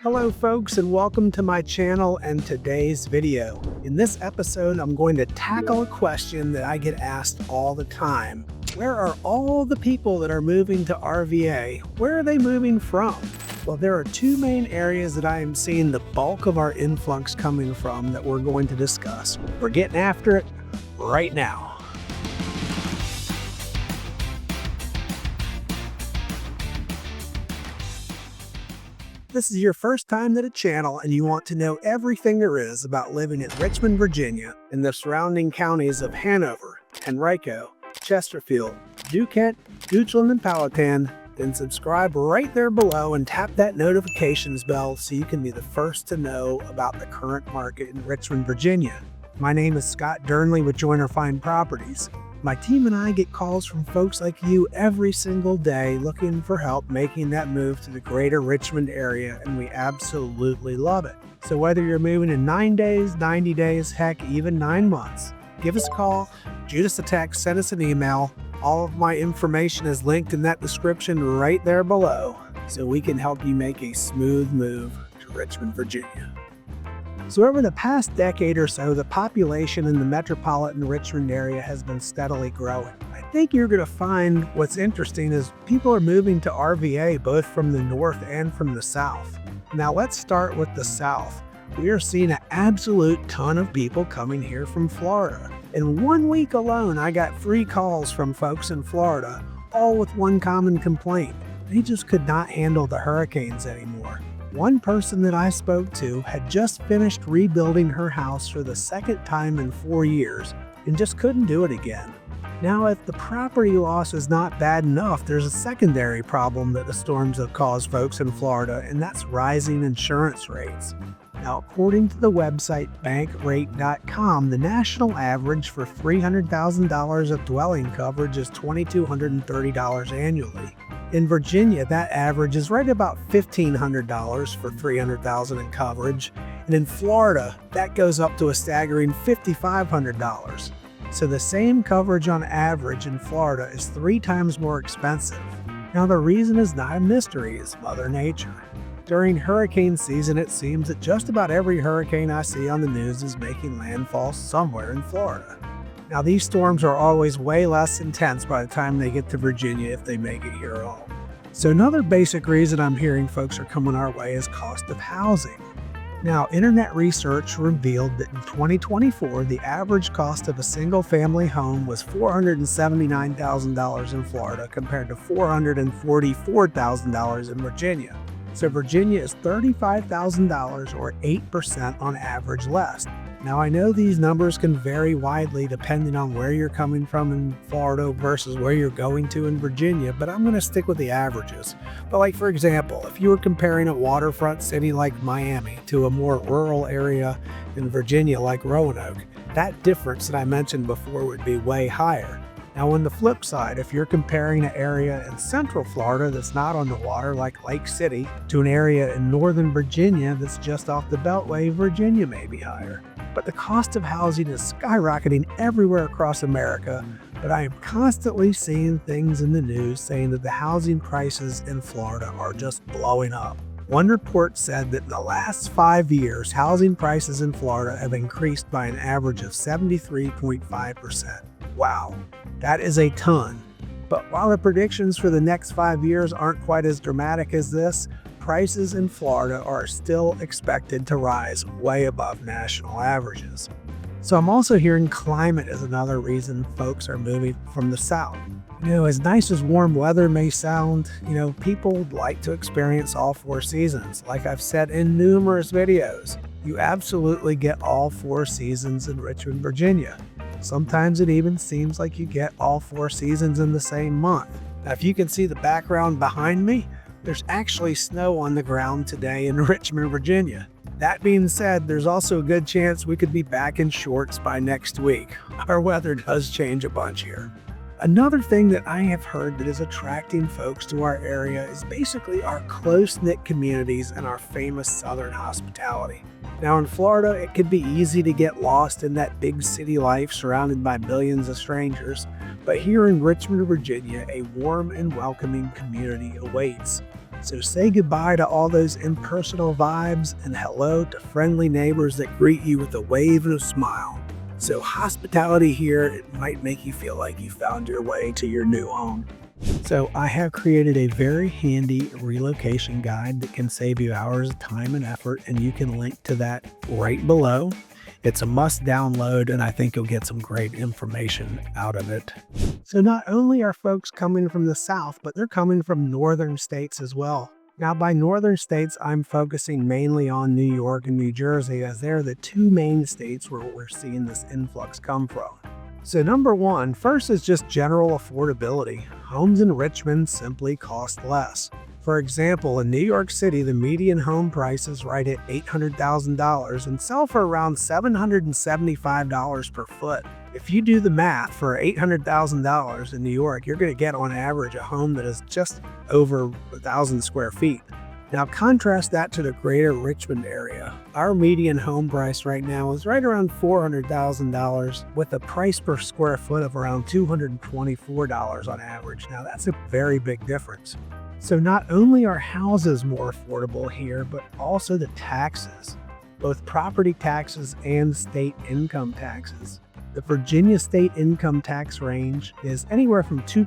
Hello folks, and welcome to my channel and today's video. In this episode, I'm going to tackle a question that I get asked all the time. Where are all the people that are moving to RVA? Where are they moving from? Well, there are two main areas that I am seeing the bulk of our influx coming from that we're going to discuss. We're getting after it right now. This is your first time to the channel and you want to know everything there is about living in Richmond, Virginia and the surrounding counties of Hanover, Henrico, Chesterfield, DuQuoin, Goochland, and Powhatan, then subscribe right there below and tap that notifications bell so you can be the first to know about the current market in Richmond, Virginia. My name is Scott Durnley with Joyner Fine Properties. My team and I get calls from folks like you every single day looking for help making that move to the greater Richmond area, and we absolutely love it. So whether you're moving in 9 days, 90 days, heck, even 9 months, give us a call, shoot us a text, send us an email. All of my information is linked in that description right there below, so we can help you make a smooth move to Richmond, Virginia. So over the past decade or so, the population in the metropolitan Richmond area has been steadily growing. I think you're going to find what's interesting is people are moving to RVA both from the north and from the south. Now let's start with the south. We are seeing an absolute ton of people coming here from Florida. In 1 week alone, I got 3 calls from folks in Florida, all with one common complaint. They just could not handle the hurricanes anymore. One person that I spoke to had just finished rebuilding her house for the second time in 4 years and just couldn't do it again. Now, if the property loss is not bad enough, there's a secondary problem that the storms have caused folks in Florida, and that's rising insurance rates. Now, according to the website bankrate.com, the national average for $300,000 of dwelling coverage is $2,230 annually. In Virginia, that average is right about $1,500 for $300,000 in coverage, and in Florida, that goes up to a staggering $5,500. So the same coverage on average in Florida is 3 times more expensive. Now, the reason is not a mystery, it's Mother Nature. During hurricane season, it seems that just about every hurricane I see on the news is making landfall somewhere in Florida. Now, these storms are always way less intense by the time they get to Virginia if they make it here at all. So another basic reason I'm hearing folks are coming our way is cost of housing. Now, internet research revealed that in 2024, the average cost of a single-family home was $479,000 in Florida compared to $444,000 in Virginia. So Virginia is $35,000 or 8% on average less. Now, I know these numbers can vary widely depending on where you're coming from in Florida versus where you're going to in Virginia, but I'm going to stick with the averages. But like, for example, if you were comparing a waterfront city like Miami to a more rural area in Virginia like Roanoke, that difference that I mentioned before would be way higher. Now, on the flip side, if you're comparing an area in central Florida that's not on the water like Lake City to an area in northern Virginia that's just off the Beltway, Virginia may be higher. But the cost of housing is skyrocketing everywhere across America, but I am constantly seeing things in the news saying that the housing prices in Florida are just blowing up. One report said that in the last 5 years, housing prices in Florida have increased by an average of 73.5%. Wow, that is a ton. But while the predictions for the next 5 years aren't quite as dramatic as this, prices in Florida are still expected to rise way above national averages. So I'm also hearing climate is another reason folks are moving from the south. As nice as warm weather may sound, people like to experience all 4 seasons. Like I've said in numerous videos, you absolutely get all 4 seasons in Richmond, Virginia. Sometimes it even seems like you get all 4 seasons in the same month. Now, if you can see the background behind me, there's actually snow on the ground today in Richmond, Virginia. That being said, there's also a good chance we could be back in shorts by next week. Our weather does change a bunch here. Another thing that I have heard that is attracting folks to our area is basically our close-knit communities and our famous Southern hospitality. Now in Florida, it could be easy to get lost in that big city life surrounded by millions of strangers, but here in Richmond, Virginia, a warm and welcoming community awaits. So say goodbye to all those impersonal vibes and hello to friendly neighbors that greet you with a wave and a smile. So hospitality here, it might make you feel like you found your way to your new home. So I have created a very handy relocation guide that can save you hours of time and effort, and you can link to that right below. It's a must download, and I think you'll get some great information out of it. So not only are folks coming from the South, but they're coming from northern states as well. Now, by northern states, I'm focusing mainly on New York and New Jersey, as they're the two main states where we're seeing this influx come from. So number one, first is just general affordability. Homes in Richmond simply cost less. For example, in New York City, the median home price is right at $800,000 and sell for around $775 per foot. If you do the math, for $800,000 in New York, you're going to get on average a home that is just over 1,000 square feet. Now contrast that to the greater Richmond area. Our median home price right now is right around $400,000 with a price per square foot of around $224 on average. Now that's a very big difference. So not only are houses more affordable here, but also the taxes, both property taxes and state income taxes. The Virginia state income tax range is anywhere from 2% to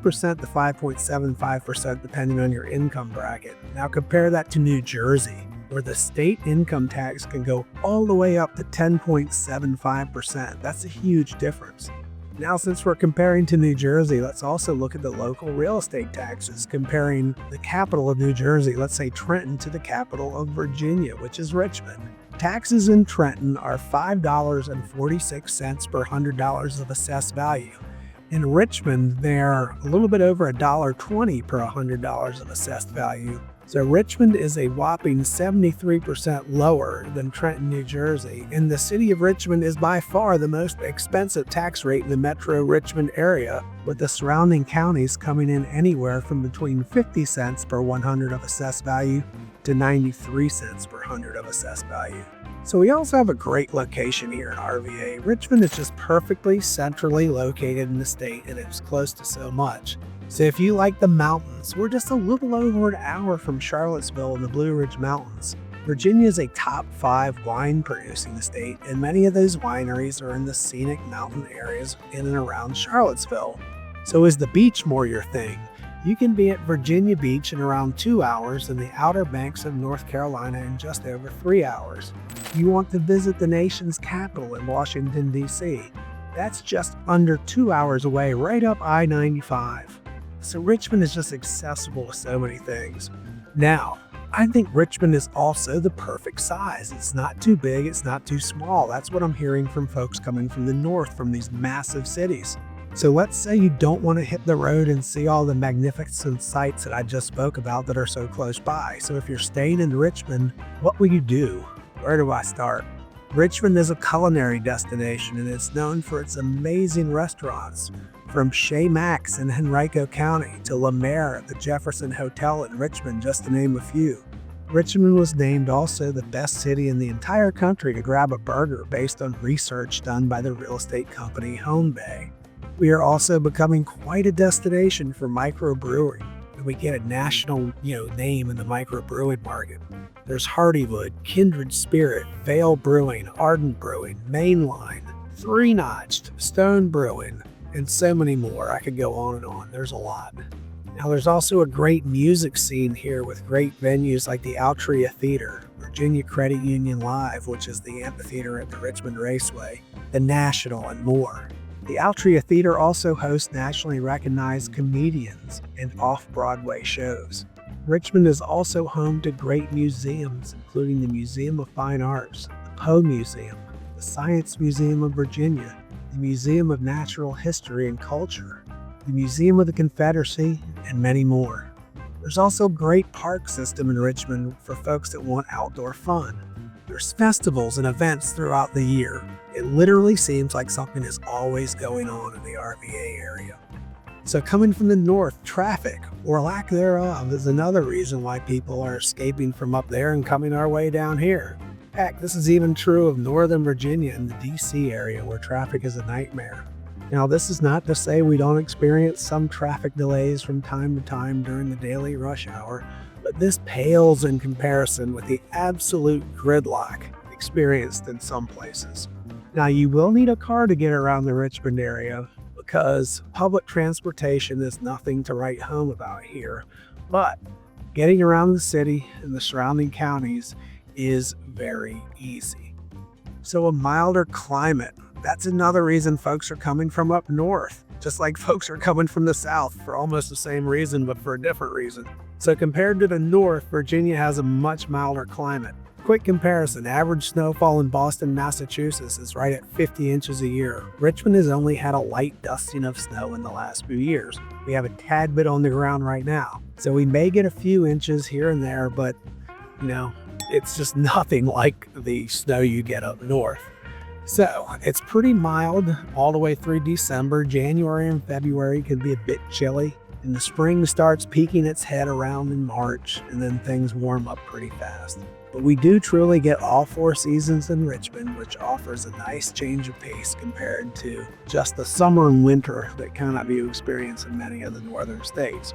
5.75% depending on your income bracket. Now compare that to New Jersey, where the state income tax can go all the way up to 10.75%. That's a huge difference. Now, since we're comparing to New Jersey, let's also look at the local real estate taxes, comparing the capital of New Jersey, let's say Trenton, to the capital of Virginia, which is Richmond. Taxes in Trenton are $5.46 per $100 of assessed value. In Richmond, they're a little bit over $1.20 per $100 of assessed value. So Richmond is a whopping 73% lower than Trenton, New Jersey, and the city of Richmond is by far the most expensive tax rate in the metro Richmond area, with the surrounding counties coming in anywhere from between 50 cents per 100 of assessed value to 93 cents per 100 of assessed value. So we also have a great location here in RVA. Richmond is just perfectly centrally located in the state, and it's close to so much. So if you like the mountains, we're just a little over an hour from Charlottesville in the Blue Ridge Mountains. Virginia is a top 5 wine producing state, and many of those wineries are in the scenic mountain areas in and around Charlottesville. So is the beach more your thing? You can be at Virginia Beach in around 2 hours and the Outer Banks of North Carolina in just over 3 hours. You want to visit the nation's capital in Washington, D.C. That's just under 2 hours away, right up I-95. So Richmond is just accessible to so many things. Now, I think Richmond is also the perfect size. It's not too big, it's not too small. That's what I'm hearing from folks coming from the north, from these massive cities. So let's say you don't want to hit the road and see all the magnificent sights that I just spoke about that are so close by. So if you're staying in Richmond, what will you do? Where do I start? Richmond is a culinary destination, and it's known for its amazing restaurants. From Chez Max in Henrico County to La Mer at the Jefferson Hotel in Richmond, just to name a few. Richmond was named also the best city in the entire country to grab a burger based on research done by the real estate company Homebuyers. We are also becoming quite a destination for microbrewing, and we get a national name in the microbrewing market. There's Hardywood, Kindred Spirit, Vale Brewing, Ardent Brewing, Mainline, Three Notched, Stone Brewing, and so many more. I could go on and on. There's a lot. Now there's also a great music scene here with great venues like the Altria Theater, Virginia Credit Union Live, which is the amphitheater at the Richmond Raceway, the National, and more. The Altria Theater also hosts nationally recognized comedians and off-Broadway shows. Richmond is also home to great museums, including the Museum of Fine Arts, the Poe Museum, the Science Museum of Virginia, the Museum of Natural History and Culture, the Museum of the Confederacy, and many more. There's also a great park system in Richmond for folks that want outdoor fun. There's festivals and events throughout the year. It literally seems like something is always going on in the RVA area. So coming from the north, traffic, or lack thereof, is another reason why people are escaping from up there and coming our way down here. Heck, this is even true of Northern Virginia and the DC area, where traffic is a nightmare. Now, this is not to say we don't experience some traffic delays from time to time during the daily rush hour, but but this pales in comparison with the absolute gridlock experienced in some places. Now, you will need a car to get around the Richmond area because public transportation is nothing to write home about here, but getting around the city and the surrounding counties is very easy. So a milder climate, that's another reason folks are coming from up north, just like folks are coming from the south for almost the same reason, but for a different reason. So compared to the north, Virginia has a much milder climate. Quick comparison, average snowfall in Boston, Massachusetts is right at 50 inches a year. Richmond has only had a light dusting of snow in the last few years. We have a tad bit on the ground right now. So we may get a few inches here and there, but it's just nothing like the snow you get up north. So it's pretty mild all the way through December. January and February can be a bit chilly, and the spring starts peeking its head around in March, and then things warm up pretty fast. But we do truly get all 4 seasons in Richmond, which offers a nice change of pace compared to just the summer and winter that cannot be experienced in many of the northern states.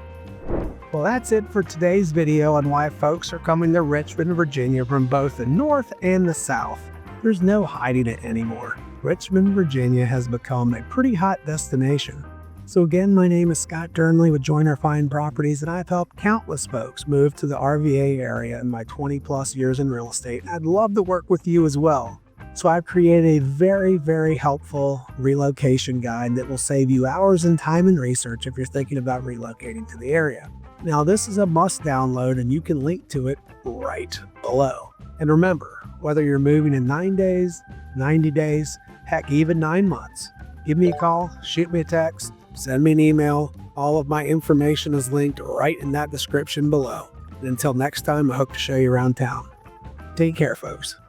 Well, that's it for today's video on why folks are coming to Richmond, Virginia from both the north and the south. There's no hiding it anymore. Richmond, Virginia has become a pretty hot destination. So again, my name is Scott Durnley with Join Our Fine Properties, and I've helped countless folks move to the RVA area in my 20 plus years in real estate. I'd love to work with you as well. So I've created a very, very helpful relocation guide that will save you hours in time and research if you're thinking about relocating to the area. Now, this is a must download, and you can link to it right below. And remember, whether you're moving in 9 days, 90 days, heck, even 9 months, give me a call, shoot me a text, send me an email. All of my information is linked right in that description below. And until next time, I hope to show you around town. Take care, folks.